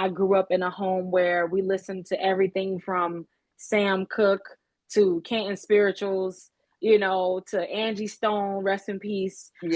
I grew up in a home where we listened to everything from Sam Cooke to Canton Spirituals, to Angie Stone, rest in peace. Yeah.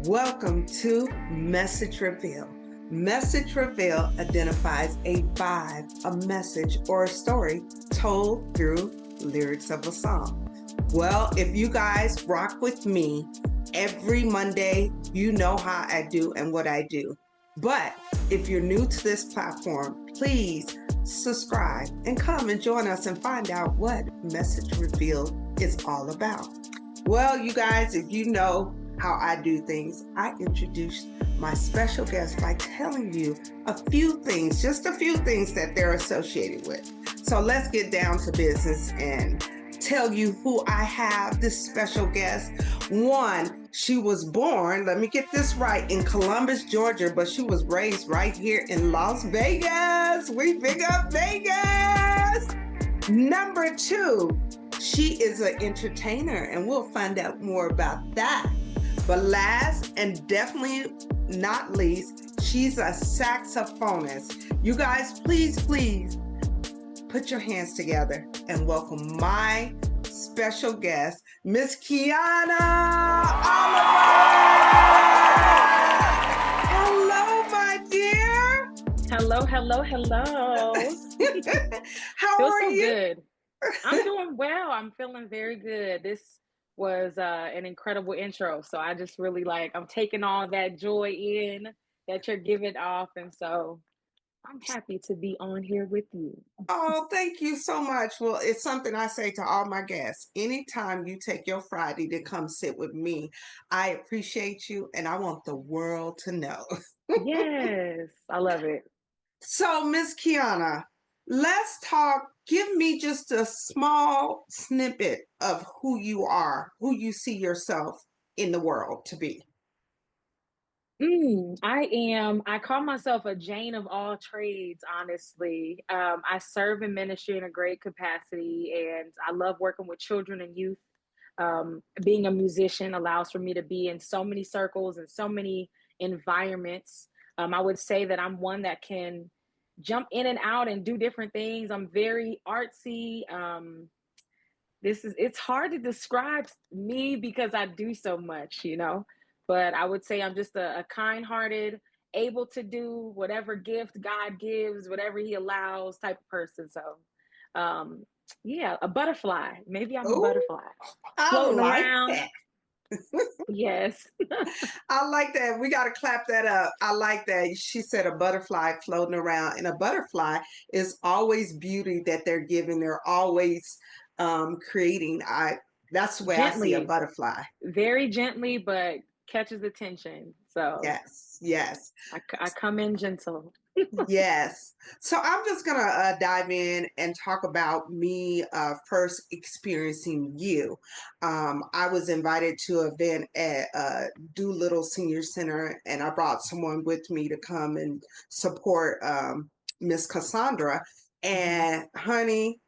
Welcome to Message Reveal. Message Reveal identifies a vibe, a message, or a story told through lyrics of a song. Well, if you guys rock with me every Monday, you know how I do and what I do. But if you're new to this platform, please subscribe and come and join us and find out what Message Reveal is all about. Well, you guys, if you know how I do things, I introduce my special guest by telling you a few things, just a few things that they're associated with. So let's get down to business and tell you who I have, this special guest. One, she was born, let me get this right, in Columbus, Georgia, but she was raised right here in Las Vegas. We big up Vegas. Number two, she is an entertainer, and we'll find out more about that. But last and definitely not least, she's a saxophonist. You guys, please put your hands together and welcome my special guest, Miss Kiana Oliver. Hello, my dear. Hello. How Feels are so you? good. I'm doing well. I'm feeling very good. This was an incredible intro. So I just really I'm taking all that joy in that you're giving off. And so I'm happy to be on here with you. Oh, thank you so much. Well, it's something I say to all my guests. Anytime you take your Friday to come sit with me, I appreciate you and I want the world to know. Yes, I love it. So, Miss Kiana, let's talk. Give me just a small snippet of who you are, who you see yourself in the world to be. I call myself a Jane of all trades, honestly. I serve in ministry in a great capacity, and I love working with children and youth. Being a musician allows for me to be in so many circles and so many environments. I would say that I'm one that can jump in and out and do different things. I'm very artsy. It's hard to describe me because I do so much. But I would say I'm just a kind-hearted, able to do whatever gift God gives, whatever He allows type of person. So, yeah, a butterfly. Maybe I'm a Oh, butterfly I floating like around. that. Yes. I like that. We got to clap that up. I like that. She said a butterfly floating around, and a butterfly is always beauty that they're giving. They're always creating. That's the way I see a Gently, butterfly. very gently, but catches attention. So Yes. I come in gentle. Yes. So I'm just going to dive in and talk about me first experiencing you. I was invited to an event at Doolittle Senior Center, and I brought someone with me to come and support Miss Cassandra. And honey,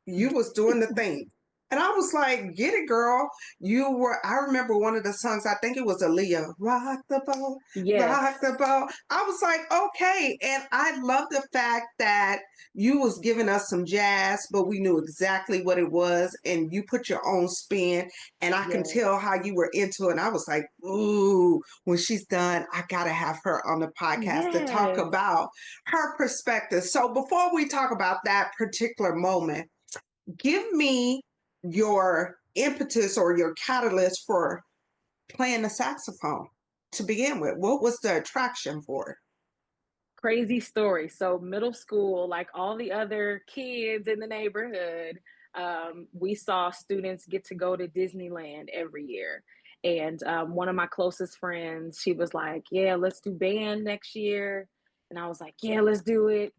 you was doing the thing. And I was like, get it, girl. I remember one of the songs, I think it was Aaliyah, rock the boat, Yes. rock the boat. I was like, okay. And I love the fact that you was giving us some jazz, but we knew exactly what it was. And you put your own spin. And I can Yes. tell how you were into it. And I was like, ooh, when she's done, I got to have her on the podcast to talk Yes. about her perspective. So before we talk about that particular moment, give me your impetus or your catalyst for playing the saxophone to begin with. What was the attraction for it? Crazy story. So middle school, like all the other kids in the neighborhood, we saw students get to go to Disneyland every year. And one of my closest friends, she was like, yeah, let's do band next year. And I was like, yeah, let's do it.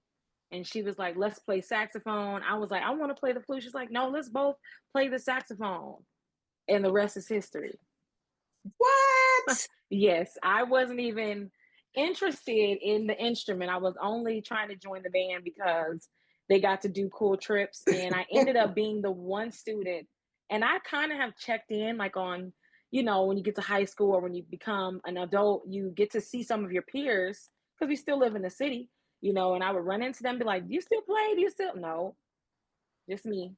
And she was like, let's play saxophone. I was like, I want to play the flute. She's like, no, let's both play the saxophone. And the rest is history. What? Yes, I wasn't even interested in the instrument. I was only trying to join the band because they got to do cool trips. And I ended up being the one student And I kind of have checked in like on, when you get to high school or when you become an adult, you get to see some of your peers because we still live in the city, and I would run into them, be like, "Do you still play? Do you still?" No, just me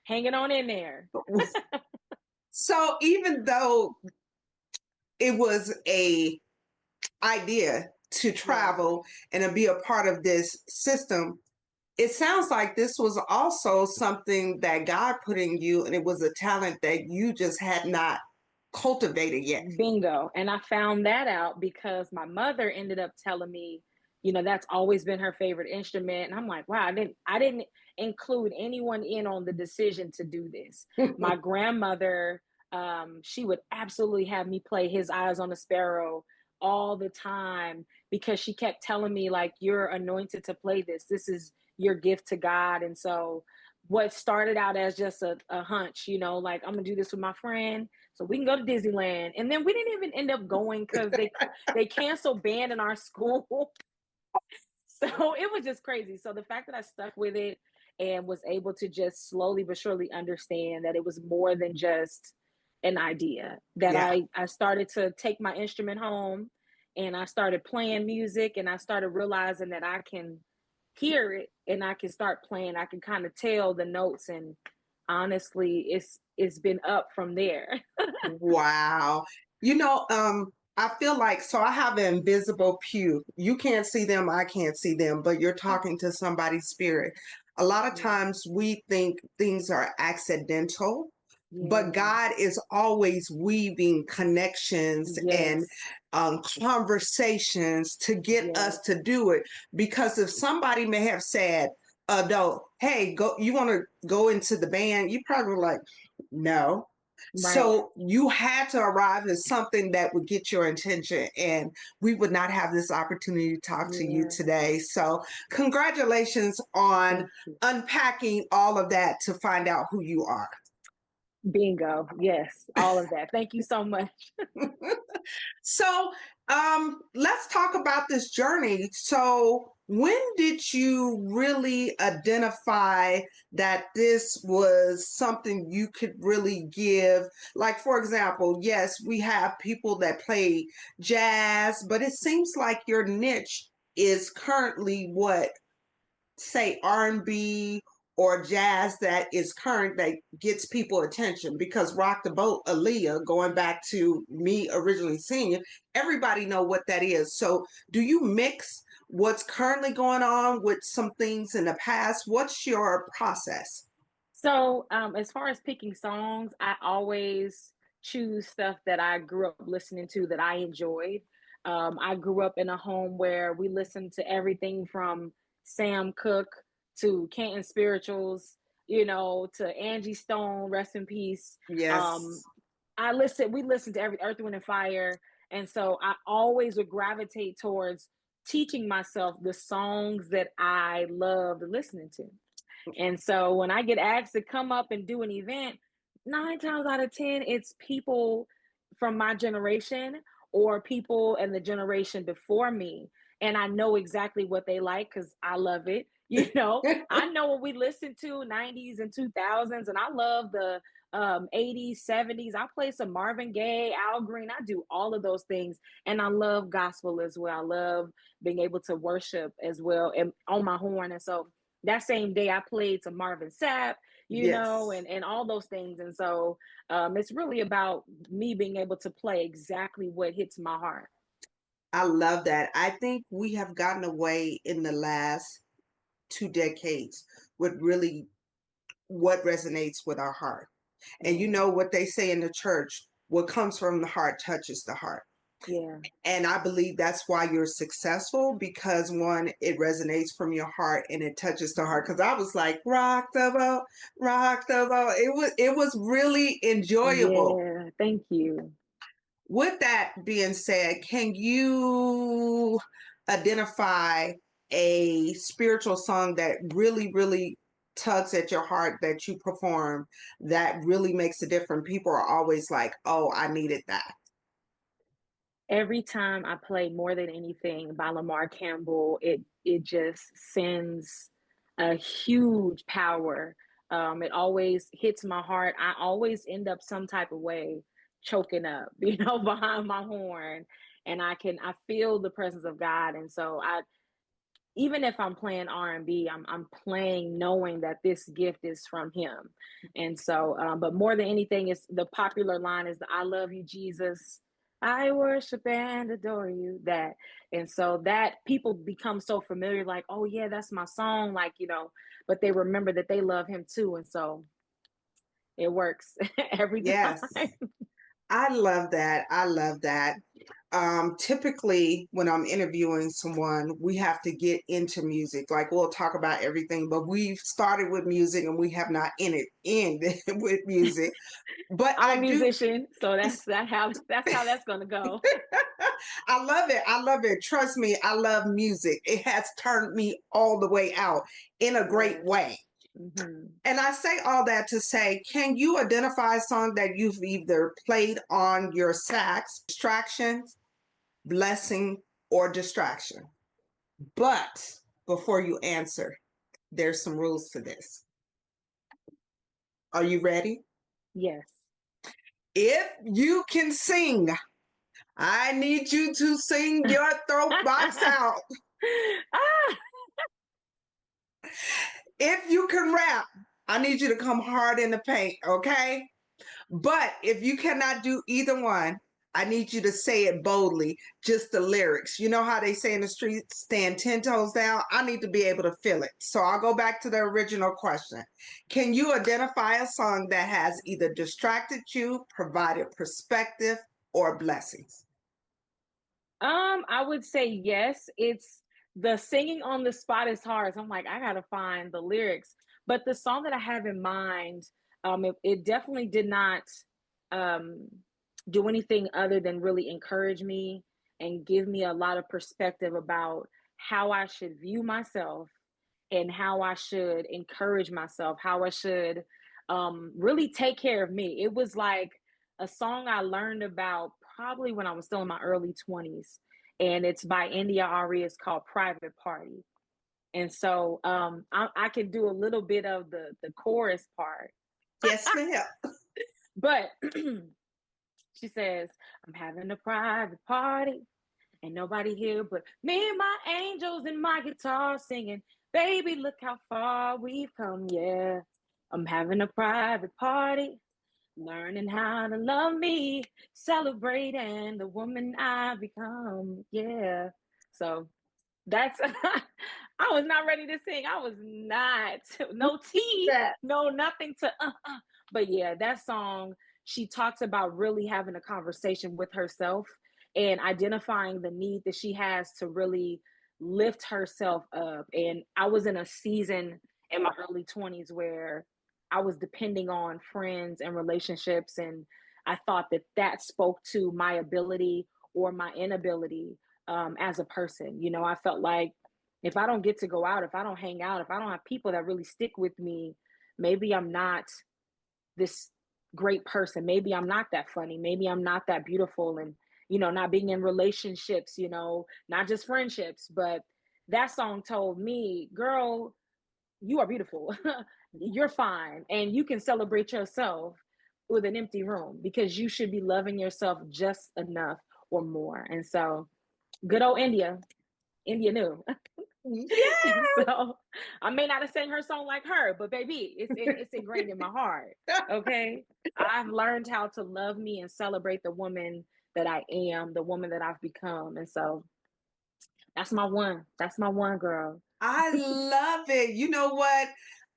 hanging on in there. So even though it was a idea to Yeah. travel and to be a part of this system, it sounds like this was also something that God put in you, and it was a talent that you just had not cultivated yet. Bingo. And I found that out because my mother ended up telling me, that's always been her favorite instrument. And I'm like, wow, I didn't include anyone in on the decision to do this. My grandmother, she would absolutely have me play His Eyes on a Sparrow all the time because she kept telling me, like, you're anointed to play this. This is your gift to God. And so what started out as just a hunch, like, I'm gonna do this with my friend so we can go to Disneyland. And then we didn't even end up going because they canceled band in our school. So it was just crazy. So the fact that I stuck with it and was able to just slowly but surely understand that it was more than just an idea, that Yeah. I started to take my instrument home and I started playing music and I started realizing that I can hear it and I can start playing. I can kind of tell the notes, and honestly, it's been up from there. Wow. You know, I feel like so I have an invisible pew. You can't see them, I can't see them, but you're talking to somebody's spirit. A lot of Yeah. times we think things are accidental, but Yeah. God is always weaving connections and Yes. conversations to get us Yes. to do it. Because if somebody may have said, adult, hey, go, you want to go into the band? You probably were like, no. Right. So you had to arrive at something that would get your attention, and we would not have this opportunity to talk to you Yeah. today. So congratulations on Thank you. unpacking all of that to find out who you are. Bingo. Yes. All of that. Thank you so much. So let's talk about this journey. So when did you really identify that this was something you could really give? Like, for example, yes, we have people that play jazz, but it seems like your niche is currently what, say, R&B or jazz that is current that gets people attention, because Rock the Boat, Aaliyah, going back to me originally seeing it, everybody know what that is. So do you mix what's currently going on with some things in the past? What's your process? So, as far as picking songs, I always choose stuff that I grew up listening to that I enjoyed. I grew up in a home where we listened to everything from Sam Cooke to Canton Spirituals, to Angie Stone, rest in peace. Um, Yes. we listened to every Earth, Wind, and Fire. And so I always would gravitate towards teaching myself the songs that I loved listening to. And so when I get asked to come up and do an event, 9 times out of 10, it's people from my generation or people in the generation before me. And I know exactly what they like because I love it. I know what we listened to 90s and 2000s, and I love the 80s, 70s. I play some Marvin Gaye, Al Green. I do all of those things. And I love gospel as well. I love being able to worship as well and on my horn. And so that same day I played some Marvin Sapp, Yes. and all those things. And so it's really about me being able to play exactly what hits my heart. I love that. I think we have gotten away in the last 2 decades with really what resonates with our heart. And you Yeah. know what they say in the church, what comes from the heart touches the heart. Yeah. And I believe that's why you're successful, because one, it resonates from your heart and it touches the heart. Because I was like, rock the boat, rock the boat. It was really enjoyable. Yeah. Thank you. With that being said, can you identify a spiritual song that really, really tugs at your heart that you perform that really makes a difference? People are always like, oh, I needed that. Every time I play More Than Anything by Lamar Campbell, it just sends a huge power It always hits my heart. I always end up some type of way choking up, behind my horn, and I feel the presence of God. And so I even if I'm playing R&B, I'm playing knowing that this gift is from Him. And so, but more than anything, is the popular line is the "I love you, Jesus. I worship and adore you." That, and so that people become so familiar, like, oh yeah, that's my song, like but they remember that they love Him too, and so it works every time. Yes. I love that. I love that. Typically, when I'm interviewing someone, we have to get into music. Like we'll talk about everything, but we've started with music and we have not ended with music. But I'm a I do. musician, so that's how that's gonna go. I love it. I love it. Trust me, I love music. It has turned me all the way out in a great Yes. way. Hmm. And I say all that to say, can you identify a song that you've either played on your sax, distraction, blessing, or distraction? But before you answer, there's some rules to this. Are you ready? Yes. If you can sing, I need you to sing your throat box out. Ah, If you can rap, I need you to come hard in the paint, okay? But if you cannot do either one, I need you to say it boldly, just the lyrics. You know how they say in the streets, stand 10 toes down? I need to be able to feel it. So I'll go back to the original question. Can you identify a song that has either distracted you, provided perspective, or blessings? I would say yes. It's the singing on the spot is hard. So I'm like, I gotta find the lyrics. But the song that I have in mind, it definitely did not um do anything other than really encourage me and give me a lot of perspective about how I should view myself and how I should encourage myself, how I should really take care of me. It was like a song I learned about probably when I was still in my early 20s. And it's by India Ari. It's called Private Party. And so I can do a little bit of the chorus part. Yes, ma'am. But she says, I'm having a private party. Ain't nobody here but me and my angels and my guitar singing. Baby, look how far we've come. Yeah, I'm having a private party, learning how to love me, celebrating the woman I become. Yeah. So that's, I was not ready to sing. I was not, no tea, That no nothing to, But yeah, that song, she talks about really having a conversation with herself and identifying the need that she has to really lift herself up. And I was in a season in my early 20s where I was depending on friends and relationships. And I thought that that spoke to my ability or my inability as a person. I felt like if I don't get to go out, if I don't hang out, if I don't have people that really stick with me, maybe I'm not this great person. Maybe I'm not that funny. Maybe I'm not that beautiful. And, not being in relationships, not just friendships, but that song told me, girl, you are beautiful. You're fine. And you can celebrate yourself with an empty room because you should be loving yourself just enough or more. And so, good old India knew. And yeah. so I may not have sang her song like her, but baby, it's ingrained in my heart. Okay. I've learned how to love me and celebrate the woman that I am, the woman that I've become. And so that's my one. That's my one, girl. I love it. You know what?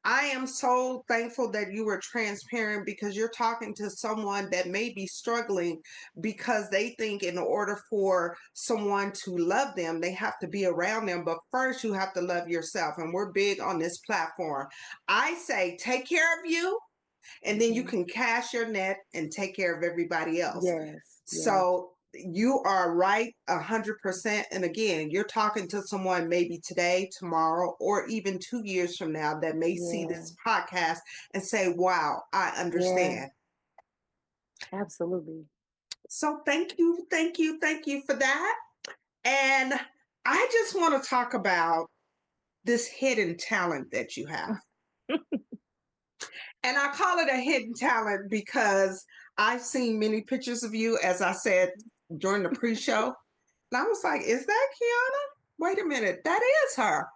I am so thankful that you were transparent because you're talking to someone that may be struggling because they think in order for someone to love them, they have to be around them. But first, you have to love yourself. And we're big on this platform. I say, take care of you, and then you Hmm. can cast your net and take care of everybody else. Yes. Yes. So you are right 100%. And again, you're talking to someone maybe today, tomorrow, or even 2 years from now that may see Yeah. this podcast and say, wow, I Yeah. understand. Absolutely. So thank you, thank you, thank you for that. And I just want to talk about this hidden talent that you have. And I call it a hidden talent because I've seen many pictures of you, as I said during the pre-show. And I was like, is that Kiana? Wait a minute, that is her.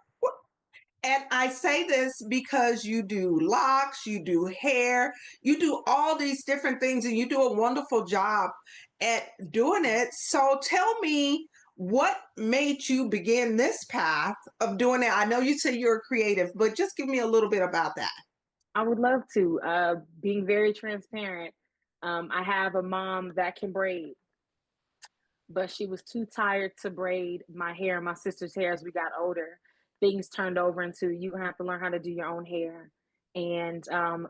And I say this because you do locks, you do hair, you do all these different things, and you do a wonderful job at doing it. So tell me, what made you begin this path of doing it? I know you say you're creative, but just give me a little bit about that. I would love to. Being very transparent, I have a mom that can braid, but she was too tired to braid my hair and my sister's hair as we got older. Things turned over into you have to learn how to do your own hair. And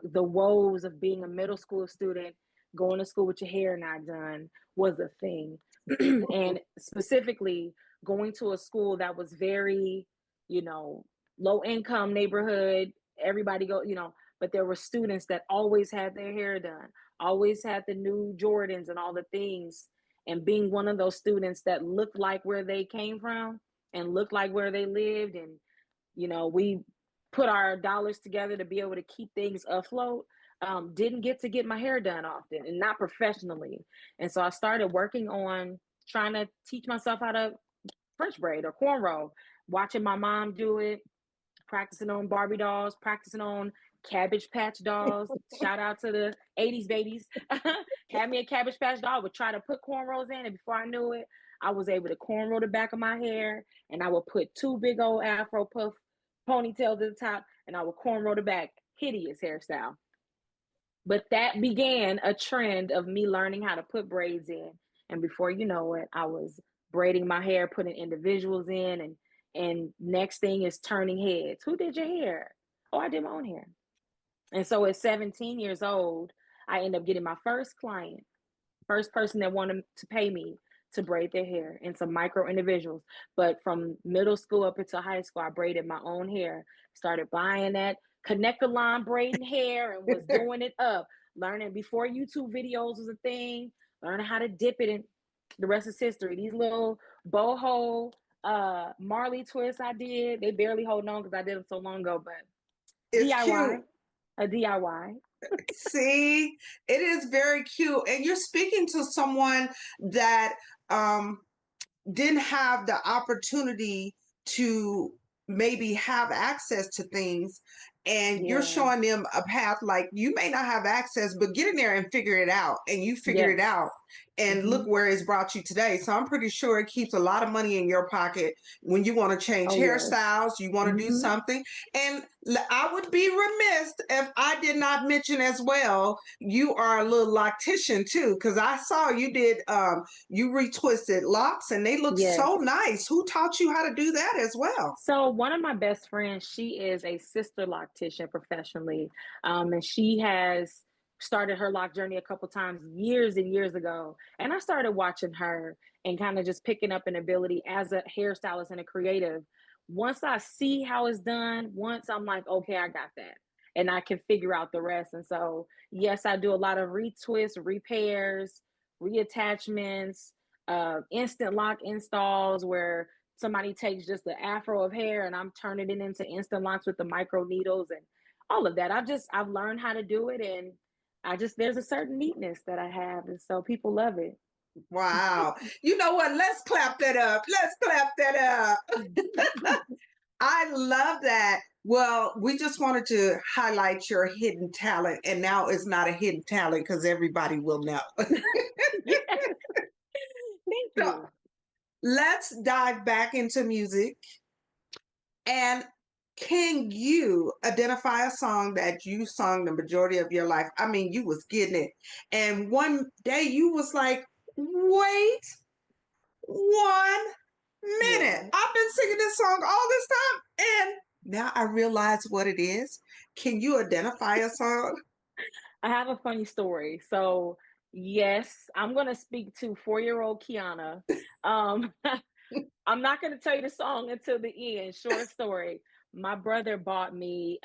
the woes of being a middle school student, going to school with your hair not done was a thing. And specifically, going to a school that was very, you know, low income neighborhood, everybody go, but there were students that always had their hair done, always had the new Jordans and all the things, and being one of those students that looked like where they came from and looked like where they lived, and we put our dollars together to be able to keep things afloat. Didn't get my hair done often, and not professionally. And so I started working on trying to teach myself how to French braid or cornrow, watching my mom do it, practicing on Barbie dolls, practicing on Cabbage Patch dolls. Shout out to the 80s babies. Had me a Cabbage Patch doll, would try to put cornrows in, and before I knew it, I was able to cornrow the back of my hair, and I would put two big old Afro puff ponytails at the top, and I would cornrow the back. Hideous hairstyle. But that began a trend of me learning how to put braids in. And before you know it, I was braiding my hair, putting individuals in, and next thing is turning heads. Who did your hair? Oh, I did my own hair. And so at 17 years old, I ended up getting my first client, first person that wanted to pay me to braid their hair, and some micro individuals. But from middle school up into high school, I braided my own hair, started buying that connector line braiding hair and was doing it up, learning before YouTube videos was a thing, learning how to dip it, and the rest is history. These little boho Marley twists I did, they barely hold on because I did them so long ago, but It's DIY, cute. a DIY. See, it is very cute. And you're speaking to someone that um, didn't have the opportunity to maybe have access to things, and you're Yeah. showing them a path. Like, you may not have access, but get in there and figure it out, and you figured it Yes. out, and Mm-hmm. look where it's brought you today. So I'm pretty sure it keeps a lot of money in your pocket when you want to change Oh, yes. hairstyles, you want to do Mm-hmm. something. And I would be remiss if I did not mention as well, you are a little loctician too, because I saw you did you retwisted locks, and they look so Yes. nice. Who taught you how to do that as well? So one of my best friends, she is a sister loctician professionally, and she has started her lock journey a couple times years and years ago. And I started watching her and kind of just picking up an ability as a hairstylist and a creative. Once I see how it's done, once I'm like, okay, I got that, and I can figure out the rest. And so, yes, I do a lot of retwists, repairs, reattachments, instant lock installs where somebody takes just the afro of hair and I'm turning it into instant locks with the micro needles and all of that. I've learned how to do it, and there's a certain neatness that I have, and so people love it. Wow. You know what? Let's clap that up. Let's clap that up. I love that. Well, we just wanted to highlight your hidden talent, and now it's not a hidden talent because everybody will know. Yes, thank So you. let's dive back into music. And can you identify a song that you sung the majority of your life? I mean, you was getting it. And one day you was like, wait 1 minute. Yeah. I've been singing this song all this time. And now I realize what it is. Can you identify a song? I have a funny story. So, yes, I'm going to speak to 4-year-old Kiana. Um, I'm not going to tell you the song until the end. Short story. My brother bought me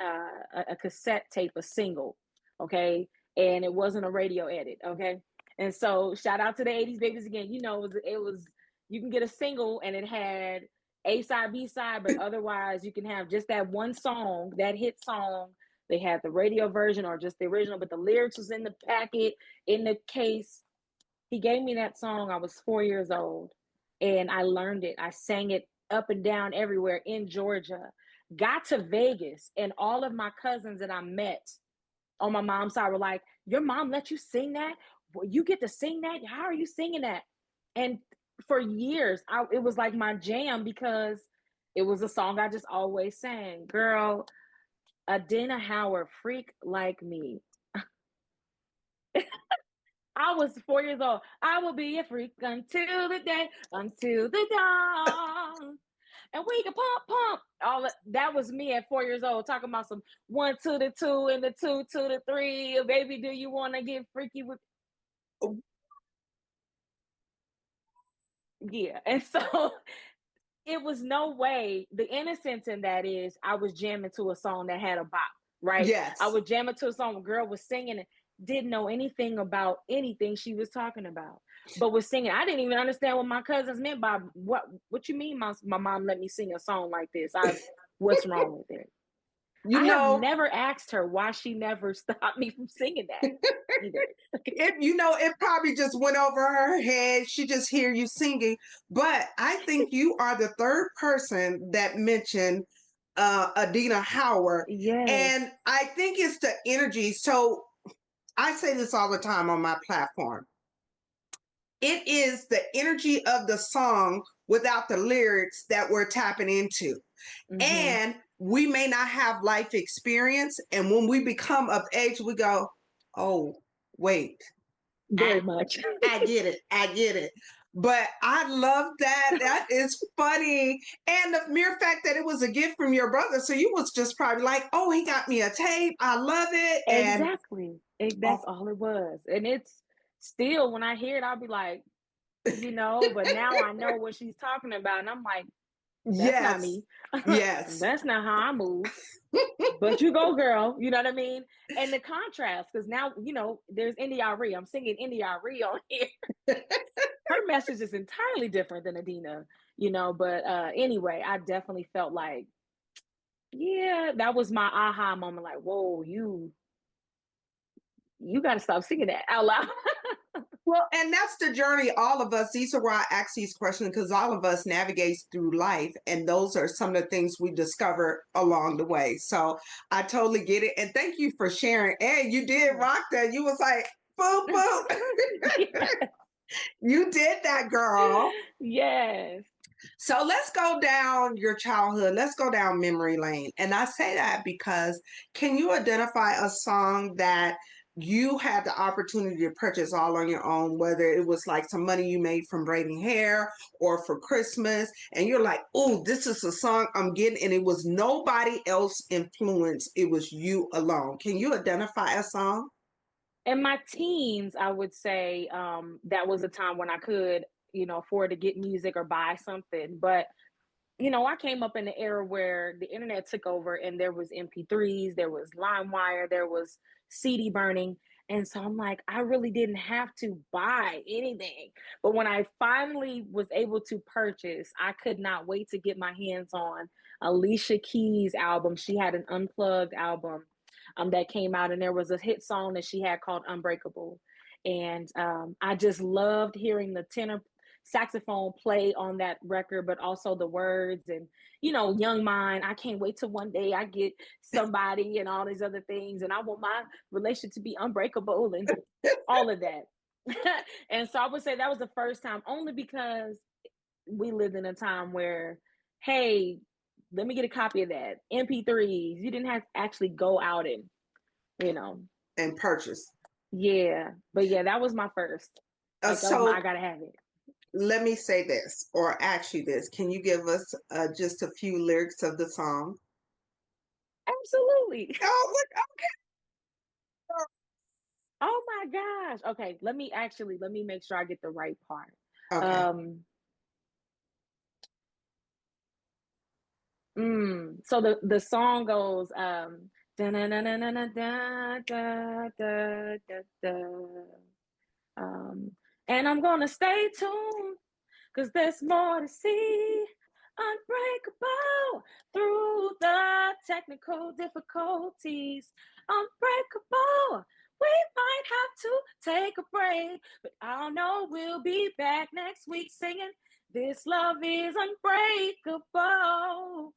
a cassette tape, a single, okay? And it wasn't a radio edit, okay? And so, shout out to the 80s babies again. It was you can get a single and it had A side, B side, but otherwise you can have just that one song, that hit song, They had the radio version or just the original, but the lyrics was in the packet, in the case. He gave me that song. I was 4 years old, and I learned it. I sang it up and down everywhere in Georgia. Got to Vegas, and all of my cousins that I met on my mom's side were like, "Your mom let you sing that? Well, you get to sing that? How are you singing that?" And for years, it was like my jam because it was a song I just always sang. Girl, Adina Howard, Freak Like Me. I was 4 years old. I will be a freak until the day, until the dawn. And we can pump. All that was me at 4 years old, talking about some 1 to the 2 and the 2 to the 3. Baby, do you want to get freaky with? Yeah. And so it was no way. The innocence in that is I was jamming to a song that had a bop, right? I Yes. was jamming to a song, a girl was singing it, didn't know anything about anything she was talking about, but was singing. I didn't even understand what my cousins meant by what you mean my mom let me sing a song like this. What's wrong with it? You I have know, never asked her why she never stopped me from singing that either. it probably just went over her head. She just hear you singing. But I think you are the third person that mentioned Adina Howard. Yes. And I think it's the energy. So I say this all the time on my platform. It is the energy of the song without the lyrics that we're tapping into. Mm-hmm. And we may not have life experience. And when we become of age, we go, oh, wait, I, Very much. I get it. I get it. But I love that. That is funny. And the mere fact that it was a gift from your brother. So you was just probably like, oh, he got me a tape. I love it. And Exactly. That's oh, all it was. And it's still, when I hear it, I'll be like, but now I know what she's talking about. And I'm like, that's not yes, me. yes. That's not how I move. But you go, girl. You know what I mean? And the contrast, because now, there's India.Arie. I'm singing India.Arie on here. Her message is entirely different than Adina, but anyway, I definitely felt like, yeah, that was my aha moment. Like, whoa, you got to stop singing that out loud. Well, and that's the journey. All of us, these are why I ask these questions, because all of us navigate through life. And those are some of the things we discover along the way. So I totally get it. And thank you for sharing. And you did rock that. You was like, boom, boom. You did that, girl. Yes. So let's go down your childhood. Let's go down memory lane. And I say that because can you identify a song that you had the opportunity to purchase all on your own, whether it was like some money you made from braiding hair or for Christmas, and you're like, oh, this is a song I'm getting, and it was nobody else influence, it was you alone. Can you identify a song? In my teens, I would say that was a time when I could, afford to get music or buy something. But I came up in the era where the internet took over and there was MP3s, there was LimeWire, there was CD burning. And so I'm like, I really didn't have to buy anything. But when I finally was able to purchase, I could not wait to get my hands on Alicia Keys' album. She had an unplugged album that came out, and there was a hit song that she had called Unbreakable. And I just loved hearing the tenor saxophone play on that record, but also the words and, young mind. I can't wait till one day I get somebody and all these other things. And I want my relationship to be unbreakable and all of that. And so I would say that was the first time, only because we lived in a time where, hey, let me get a copy of that. MP3s. You didn't have to actually go out and, you know. And purchase. Yeah. But yeah, that was my first. Like that was I So gotta have it. let me say this or ask you this. Can you give us just a few lyrics of the song? Absolutely. Oh, look, Oh my gosh. Okay, let me make sure I get the right part. okay. Um so the song goes da na na na na na da da da da da um and I'm gonna stay tuned because there's more to see. unbreakable through the technical difficulties. Unbreakable. We might have to take a break, but I know we'll be back next week singing This Love is Unbreakable.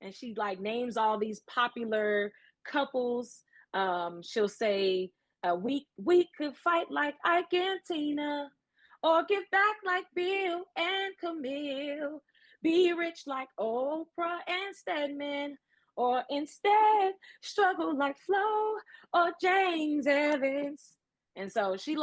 And she like names all these popular couples. She'll say, we could fight like Ike and Tina, or give back like Bill and Camille, be rich like Oprah and Stedman, or instead struggle like Flo or James Evans. And so she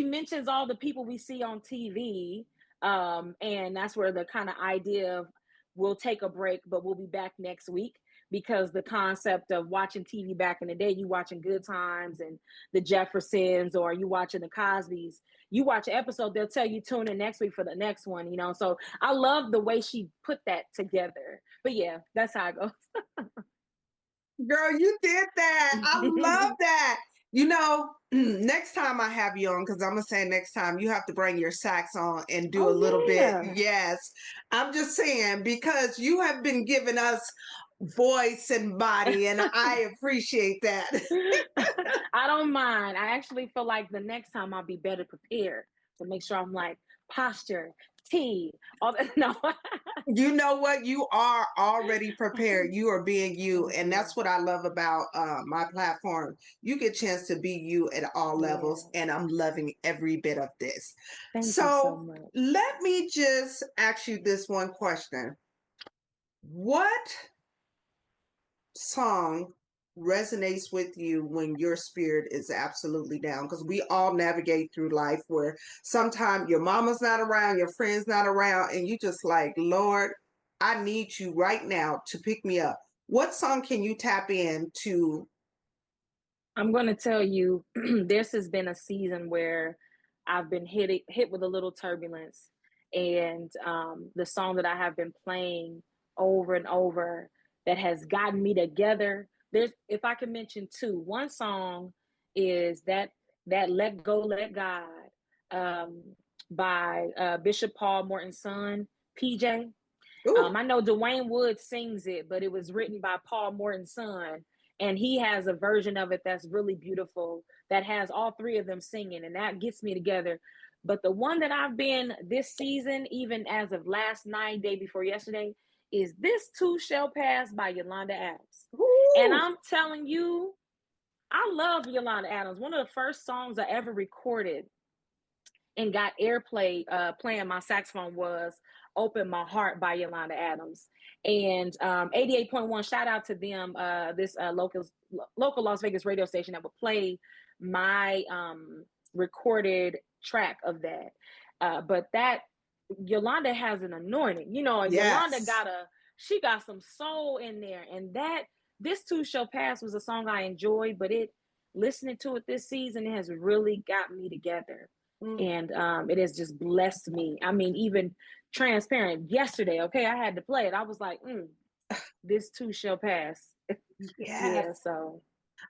mentions all the people we see on TV, and that's where the kind of idea of we'll take a break, but we'll be back next week, because the concept of watching TV back in the day, you watching Good Times and the Jeffersons, or you watching the Cosbys, you watch an episode, they'll tell you tune in next week for the next one, So I love the way she put that together. But yeah, that's how it goes. Girl, you did that. I love that. Next time I have you on, because I'm going to say next time you have to bring your sax on and do a little bit. Yes. I'm just saying, because you have been giving us voice and body, and I appreciate that. I don't mind. I actually feel like the next time I'll be better prepared to make sure I'm like posture, tea, all that. No. You know what? You are already prepared. You are being you. And that's what I love about my platform. You get a chance to be you at all levels. And I'm loving every bit of this. Thank you so much. Let me just ask you this one question. What song resonates with you when your spirit is absolutely down? Because we all navigate through life where sometimes your mama's not around, your friend's not around, and you just like, Lord, I need you right now to pick me up. What song can you tap into? I'm going to tell you, this has been a season where I've been hit with a little turbulence, and the song that I have been playing over and over that has gotten me together. If I can mention two, one song is that Let Go, Let God, by Bishop Paul Morton's son, PJ. I know Dwayne Wood sings it, but it was written by Paul Morton's son, and he has a version of it that's really beautiful that has all three of them singing, and that gets me together. But the one that I've been this season, even as of last night, day before yesterday, is This Too Shall Pass by Yolanda Adams. And I'm telling you, I love Yolanda Adams. One of the first songs I ever recorded and got airplay playing my saxophone was Open My Heart by Yolanda Adams. And 88.1, shout out to them, this local Las Vegas radio station that would play my recorded track of that. But that Yolanda has an anointing, Yolanda she got some soul in there. And that This Too Shall Pass was a song I enjoyed, but listening to it this season, it has really got me together. And it has just blessed me. I mean, even transparent yesterday, okay, I had to play it. I was like, This Too Shall Pass. Yeah, so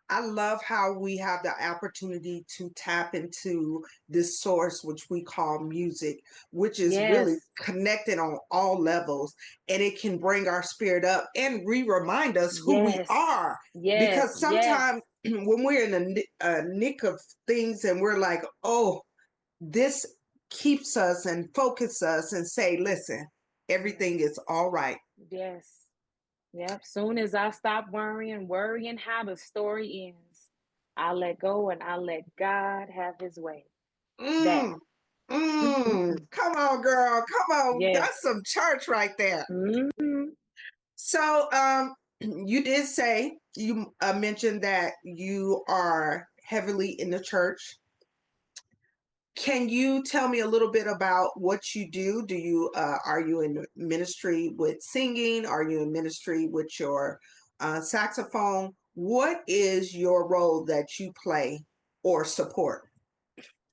I love how we have the opportunity to tap into this source, which we call music, which is really connected on all levels, and it can bring our spirit up and remind us who we are. Because sometimes when we're in the nick of things and we're like, oh, this keeps us and focus us and say, listen, everything is all right. Yes. Yep. Soon as I stop worrying how the story ends, I let go and I let God have his way. Come on, girl. Come on. That's some church right there. So you did say, you mentioned that you are heavily in the church. Can you tell me a little bit about what you do? Are you in ministry with singing? Are you in ministry with your saxophone? What is your role that you play or support?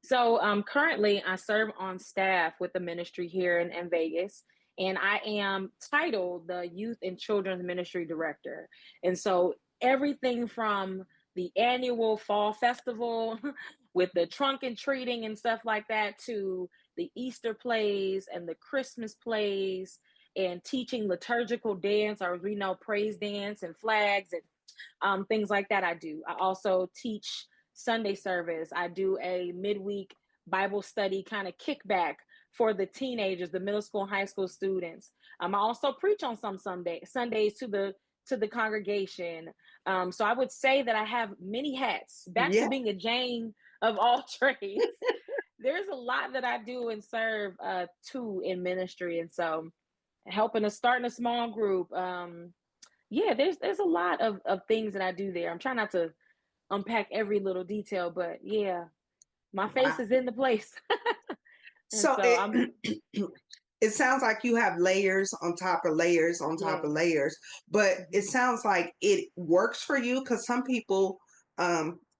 So currently I serve on staff with the ministry here in Vegas, and I am titled the Youth and Children's Ministry Director. And so everything from the annual fall festival with the trunk and treating and stuff like that, to the Easter plays and the Christmas plays and teaching liturgical dance, or we know praise dance and flags and things like that. I do. I also teach Sunday service. I do a midweek Bible study kind of kickback for the teenagers, the middle school and high school students. I also preach on some Sundays to the congregation. So I would say that I have many hats. Back to Yeah. being a Jane of all trades. There's a lot that I do and serve too in ministry, and so helping to start a small group. Yeah, there's a lot of things that I do there. I'm trying not to unpack every little detail, but yeah, my face Wow. is in the place. And So so I'm, it sounds like you have layers on top of layers on top of yes. layers, but it Mhm. sounds like it works for you because some people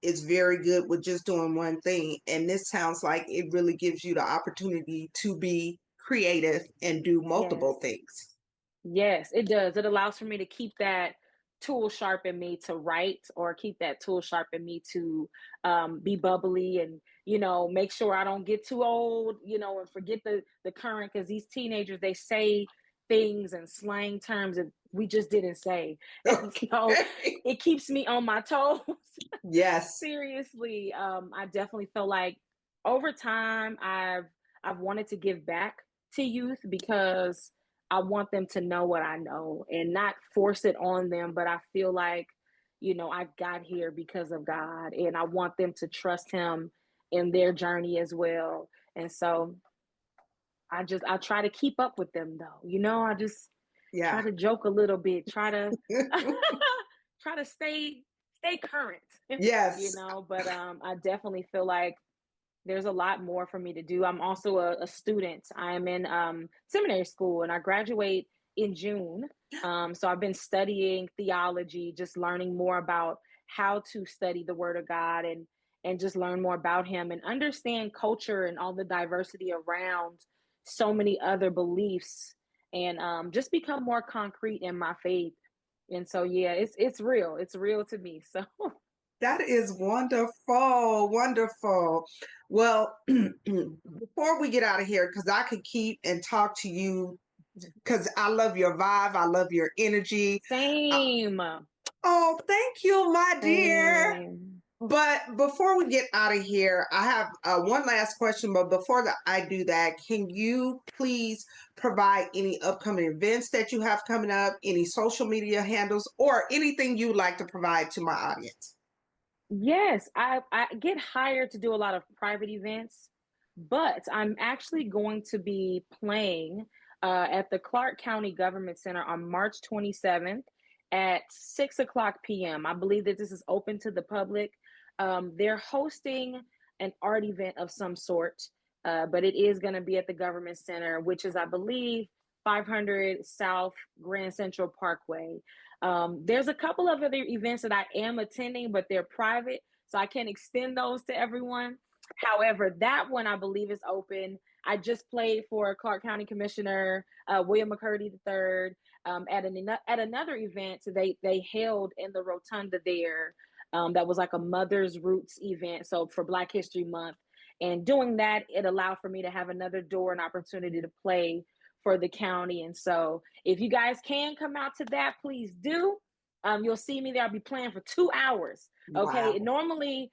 is very good with just doing one thing, and this sounds like it really gives you the opportunity to be creative and do multiple Yes. things. Yes, it does. It allows for me to keep that tool sharp in me to write, or keep that tool sharp in me to be bubbly and, make sure I don't get too old, and forget the current, because these teenagers, they say things and slang terms that we just didn't say. And so Okay. it keeps me on my toes. Yes. Seriously, I definitely feel like over time I've wanted to give back to youth, because I want them to know what I know and not force it on them. But I feel like, I got here because of God, and I want them to trust Him in their journey as well. And so I try to keep up with them, though. I just try Yeah. to joke a little bit, try to try to stay current, Yes. but I definitely feel like there's a lot more for me to do. I'm also a student. I'm in seminary school, and I graduate in June. So I've been studying theology, just learning more about how to study the Word of God, and just learn more about Him and understand culture and all the diversity around so many other beliefs, and just become more concrete in my faith. And so yeah, it's real. It's real to me. So That is wonderful, wonderful. Well, before we get out of here, because I could keep and talk to you, because I love your vibe, I love your energy. Uh, same. oh, thank you, my dear. Same. But before we get out of here, I have one last question. But before I do that, can you please provide any upcoming events that you have coming up, any social media handles, or anything you would like to provide to my audience? Yes, I get hired to do a lot of private events, but I'm actually going to be playing at the Clark County Government Center on March 27th at 6 o'clock p.m. I believe that this is open to the public. They're hosting an art event of some sort, but it is going to be at the Government Center, which is, I believe, 500 South Grand Central Parkway. There's a couple of other events that I am attending, but they're private, so I can't extend those to everyone. However, that one I believe is open. I just played for Clark County Commissioner William McCurdy III at another event they held in the rotunda there. That was like a Mother's Roots event, so for Black History Month. And doing that, it allowed for me to have another door and opportunity to play for the county. And so if you guys can come out to that, please do. You'll see me there. I'll be playing for 2 hours. Okay. Wow. Normally,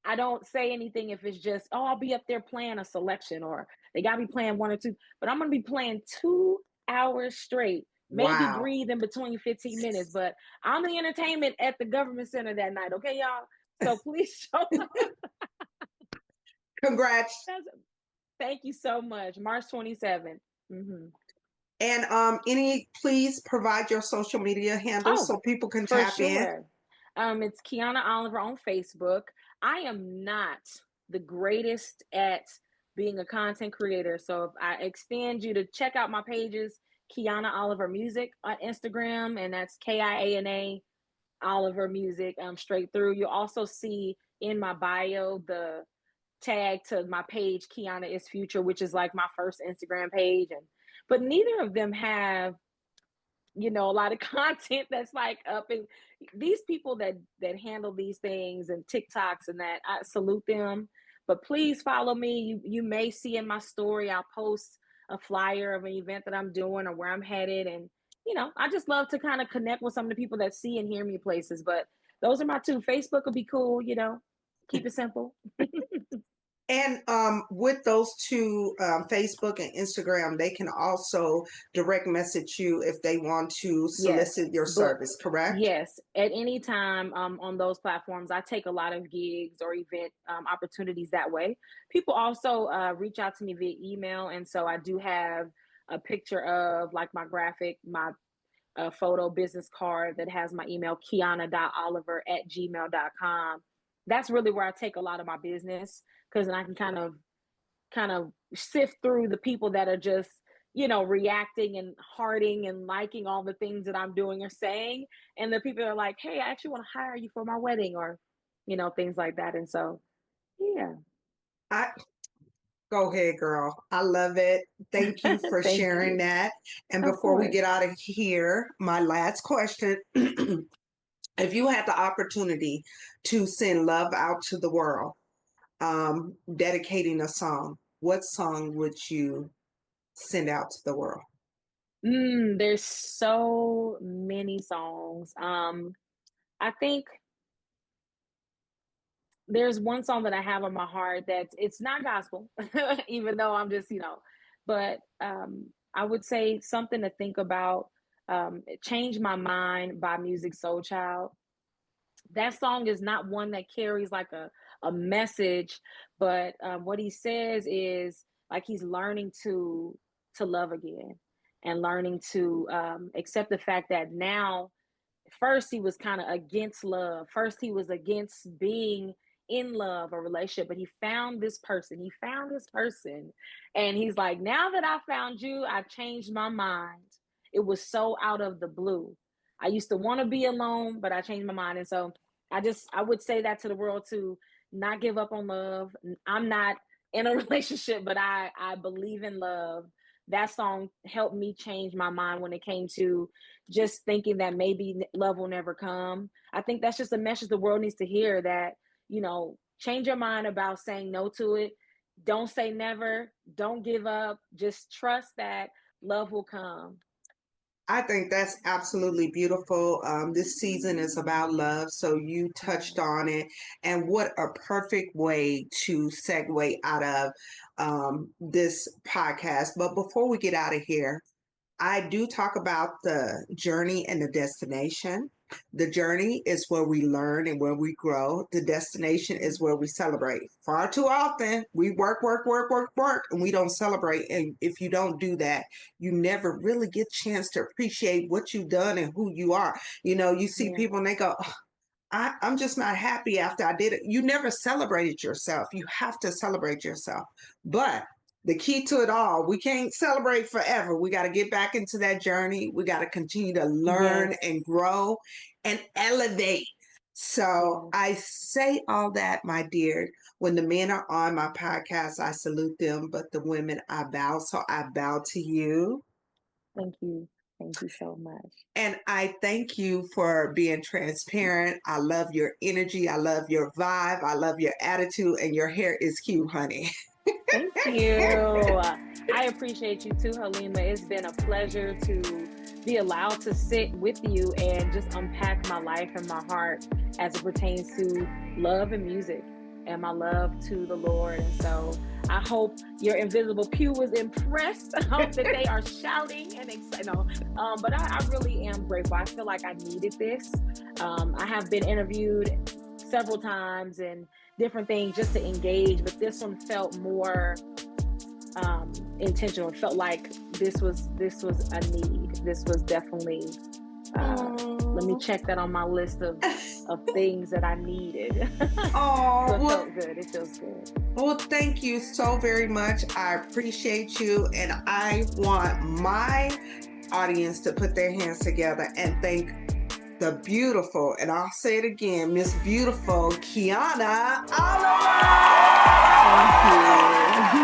I don't say anything if it's just, oh, I'll be up there playing a selection, or they got me playing one or two, but I'm going to be playing 2 hours straight, maybe Wow. breathe in between 15 minutes, but I'm the entertainment at the government center that night. Okay, y'all. So please show up. Congrats. Thank you so much. March 27th. Mm-hmm. And please provide your social media handles Oh, so people can for tap in. sure. It's Kiana Oliver on Facebook. I am not the greatest at being a content creator. So if I extend you to check out my pages, Kiana Oliver Music on Instagram, and that's Kiana Oliver Music, straight through. You'll also see in my bio the tag to my page, Kiana is Future, which is like my first Instagram page. But neither of them have a lot of content that's like up, and these people that handle these things and TikToks and that, I salute them. But please follow me. You may see in my story I'll post a flyer of an event that I'm doing or where I'm headed. And, I just love to kind of connect with some of the people that see and hear me places. But those are my two. Facebook would be cool, keep it simple. And with those two, Facebook and Instagram, they can also direct message you if they want to Yes, solicit your book. service, correct? Yes, at any time on those platforms, I take a lot of gigs or event opportunities that way. People also reach out to me via email, and so I do have a picture of like my graphic, my photo business card that has my email, kiana.oliver@gmail.com. That's really where I take a lot of my business, because then I can kind of sift through the people that are just reacting and hearting and liking all the things that I'm doing or saying, and the people are like, hey, I actually want to hire you for my wedding, or things like that. And so yeah. I Go ahead, girl. I love it. Thank you for Thank sharing you. that. And Of before we course. get out of here, my last question. If you had the opportunity to send love out to the world, dedicating a song, what song would you send out to the world? There's so many songs. I think there's one song that I have on my heart that it's not gospel, even though I'm just, but I would say something to think about. Change My Mind by Music Soul Child. That song is not one that carries like a message, but what he says is like he's learning to love again, and learning to accept the fact that now, first he was kind of against love. First he was against being in love or relationship, but he found this person. And he's like, now that I found you, I changed my mind. It was so out of the blue. I used to want to be alone, but I changed my mind. And so I would say that to the world, to not give up on love. I'm not in a relationship, but I believe in love. That song helped me change my mind when it came to just thinking that maybe love will never come. I think that's just a message the world needs to hear, that, change your mind about saying no to it. Don't say never. Don't give up. Just trust that love will come. I think that's absolutely beautiful. This season is about love, so you touched Yes. on it. And what a perfect way to segue out of this podcast. But before we get out of here, I do talk about the journey and the destination. The journey is where we learn and where we grow. The destination is where we celebrate. Far too often, we work, work, work, work, work, and we don't celebrate. And if you don't do that, you never really get a chance to appreciate what you've done and who you are. You see Yeah. people and they go, I'm just not happy after I did it. You never celebrated yourself. You have to celebrate yourself. But the key to it all, we can't celebrate forever. We got to get back into that journey. We got to continue to learn Yes. and grow and elevate. So Yes. I say all that, my dear. When the men are on my podcast, I salute them, but the women, I bow. So I bow to you. Thank you. Thank you so much. And I thank you for being transparent. I love your energy. I love your vibe. I love your attitude. And your hair is cute, honey. Thank you. I appreciate you too, Hallema. It's been a pleasure to be allowed to sit with you and just unpack my life and my heart as it pertains to love and music and my love to the Lord. And so I hope your invisible pew was impressed. I hope that they are shouting and excited. But I really am grateful. I feel like I needed this. I have been interviewed several times and different things just to engage, but this one felt more intentional. It felt like this was a need. This was definitely let me check that on my list of things that I needed. Oh, So it well, felt good. It feels good. well, thank you so very much. I appreciate you. And I want my audience to put their hands together and thank the beautiful, and I'll say it again, Miss Beautiful Kiana Oliver. Thank you.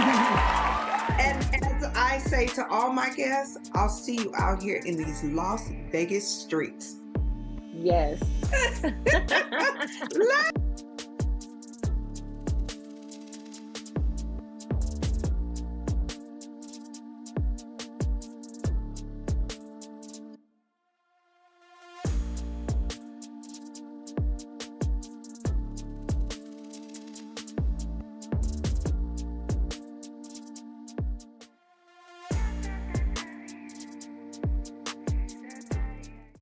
And as I say to all my guests, I'll see you out here in these Las Vegas streets. Yes.